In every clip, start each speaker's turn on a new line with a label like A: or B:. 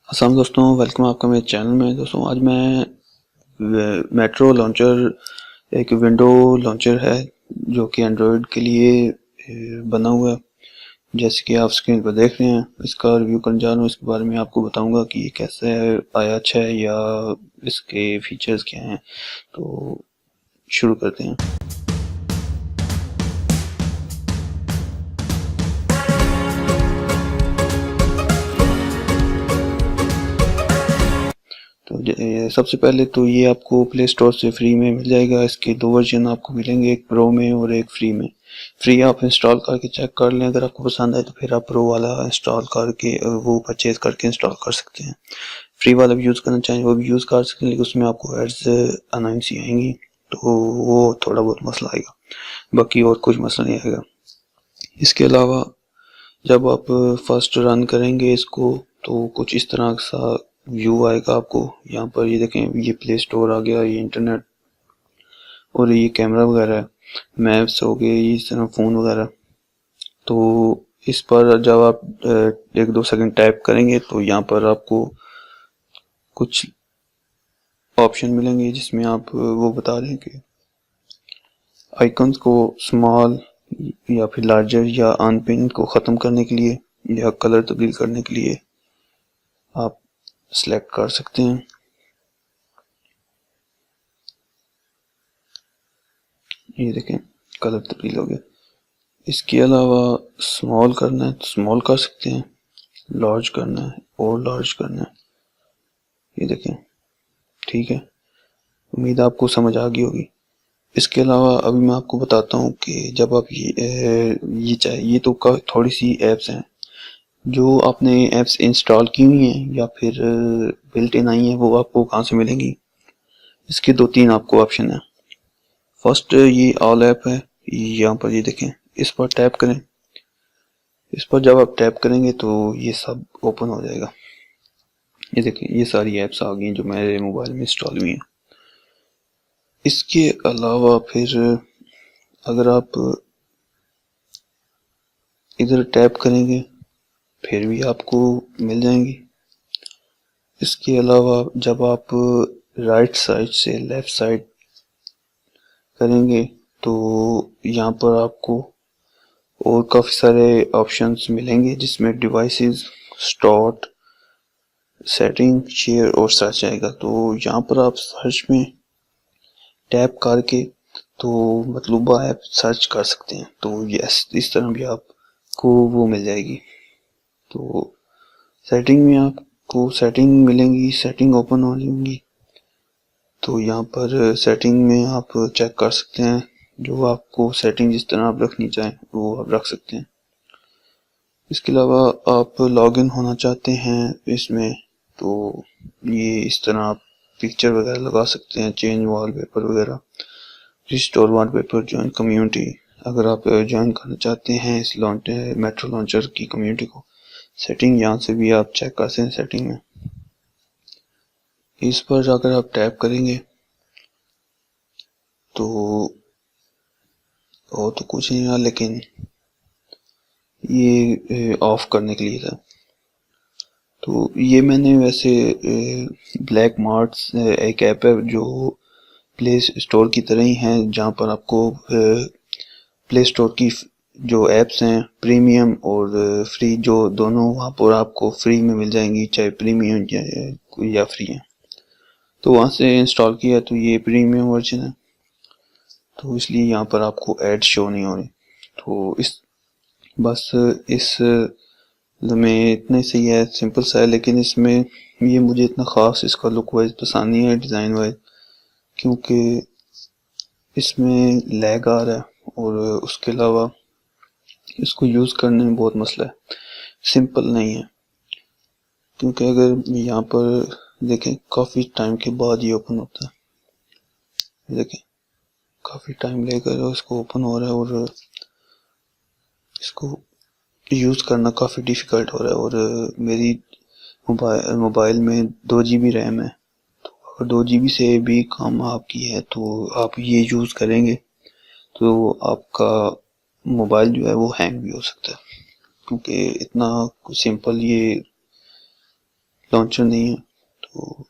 A: अस्सलाम दोस्तों, वेलकम आपका मेरे चैनल में। दोस्तों आज मैं मेट्रो लॉन्चर एक विंडो लॉन्चर है जो कि एंड्रॉयड के लिए बना हुआ है। जैसे कि आप स्क्रीन पर देख रहे हैं, इसका रिव्यू करने जा रहा हूँ। इसके बारे में आपको बताऊंगा कि ये कैसे आया, अच्छा है या इसके फीचर्स क्या हैं। तो शुरू करते हैं। तो सबसे पहले तो ये आपको प्ले स्टोर से फ्री में मिल जाएगा। इसके दो वर्जन आपको मिलेंगे, एक प्रो में और एक फ्री में। फ्री आप इंस्टॉल करके चेक कर लें, अगर आपको पसंद आए तो फिर आप प्रो वाला इंस्टॉल करके वो परचेज करके इंस्टॉल कर सकते हैं। फ्री वाला भी यूज़ करना चाहें वो भी यूज़ कर सकते हैं, लेकिन उसमें आपको एड्स अनाउंस ही आएंगी तो वो थोड़ा बहुत मसला आएगा, बाकी और कुछ मसला नहीं आएगा। इसके अलावा जब आप फर्स्ट रन करेंगे इसको तो कुछ इस तरह सा व्यू आएगा आपको। यहाँ पर ये देखें, ये प्ले स्टोर आ गया, ये इंटरनेट और ये कैमरा वगैरह है, मैप्स हो गए, इस तरह फ़ोन वगैरह। तो इस पर जब आप एक दो सेकंड टाइप करेंगे तो यहाँ पर आपको कुछ ऑप्शन मिलेंगे जिसमें आप वो बता दें कि आइकन्स को स्मॉल या फिर लार्जर या अनपिन को ख़त्म करने के लिए या कलर तब्दील करने के लिए आप सेलेक्ट कर सकते हैं। ये देखें, कलर तब्दील हो गया। इसके अलावा स्मॉल करना है तो स्मॉल कर सकते हैं, लार्ज करना है और लार्ज करना है। ये देखें, ठीक है। उम्मीद आपको समझ आ गई होगी। इसके अलावा अभी मैं आपको बताता हूँ कि जब आप ये चाहिए, ये तो थोड़ी सी ऐप्स हैं जो आपने ऐप्स इंस्टॉल की हुई हैं या फिर बिल्ट इन आई हैं, वो आपको कहाँ से मिलेंगी। इसके दो तीन आपको ऑप्शन है। फर्स्ट ये ऑल ऐप है, यहाँ पर ये देखें, इस पर टैप करें। इस पर जब आप टैप करेंगे तो ये सब ओपन हो जाएगा। ये देखें, ये सारी ऐप्स आ गई जो मेरे मोबाइल में इंस्टॉल हुई हैं। इसके अलावा फिर अगर आप इधर टैप करेंगे फिर भी आपको मिल जाएंगी। इसके अलावा जब आप राइट साइड से लेफ्ट साइड करेंगे तो यहाँ पर आपको और काफ़ी सारे ऑप्शंस मिलेंगे जिसमें डिवाइसेस, स्टार्ट, सेटिंग, शेयर और सर्च आएगा। तो यहाँ पर आप सर्च में टैप करके तो मतलूबा ऐप सर्च कर सकते हैं। तो यस, इस तरह भी आपको वो मिल जाएगी। तो सेटिंग में आपको सेटिंग मिलेंगी, सेटिंग ओपन हो जाएंगी। तो यहाँ पर सेटिंग में आप चेक कर सकते हैं, जो आपको सेटिंग जिस तरह आप रखनी चाहें वो आप रख सकते हैं। इसके अलावा आप लॉगिन होना चाहते हैं इसमें तो ये इस तरह आप पिक्चर वगैरह लगा सकते हैं, चेंज वॉलपेपर वगैरह, रिस्टोर वॉलपेपर, ज्वाइन कम्युनिटी। अगर आप ज्वाइन करना चाहते हैं इस मेट्रो लॉन्चर की कम्युनिटी को, सेटिंग यहाँ से भी आप चेक कर सकते हैं। सेटिंग में इस पर जाकर आप टैप करेंगे तो वो तो कुछ नहीं रहा, लेकिन ये ऑफ करने के लिए था। तो ये मैंने वैसे ब्लैक मार्ट्स एक ऐप है जो प्ले स्टोर की तरह ही है, जहाँ पर आपको प्ले स्टोर की जो ऐप्स हैं प्रीमियम और फ्री, जो दोनों वहाँ पर आपको फ्री में मिल जाएंगी, चाहे प्रीमियम या फ्री है। तो वहाँ से इंस्टॉल किया तो ये प्रीमियम वर्जन है, तो इसलिए यहाँ पर आपको ऐड शो नहीं हो रही। तो इस में इतने सही है, सिंपल सा है, लेकिन इसमें ये मुझे इतना ख़ास इसका लुक वाइज पसंद नहीं है, डिज़ाइन वाइज, क्योंकि इसमें लैग आ रहा है और उसके अलावा इसको यूज़ करने में बहुत मसला है, सिंपल नहीं है। क्योंकि अगर यहाँ पर देखें, काफ़ी टाइम के बाद ये ओपन होता है। देखें, काफ़ी टाइम लेकर इसको ओपन हो रहा है और इसको यूज़ करना काफ़ी डिफ़िकल्ट हो रहा है। और मेरी मोबाइल में 2 GB रैम है, तो अगर 2 GB से भी कम आपकी है तो आप ये यूज़ करेंगे तो आपका मोबाइल जो है वो हैंग भी हो सकता है, क्योंकि इतना सिंपल ये लॉन्चर नहीं है। तो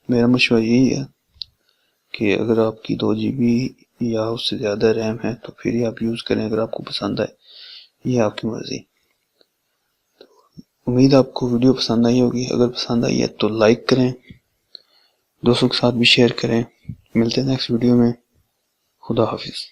A: मेरा मशवरा यही है कि अगर आपकी 2 GB या उससे ज़्यादा रैम है तो फिर ही आप यूज़ करें, अगर आपको पसंद आए, ये आपकी मर्ज़ी। उम्मीद है आपको वीडियो पसंद आई होगी। अगर पसंद आई है तो लाइक करें, दोस्तों के साथ भी शेयर करें। मिलते हैं नेक्स्ट वीडियो में। खुदा हाफिज़।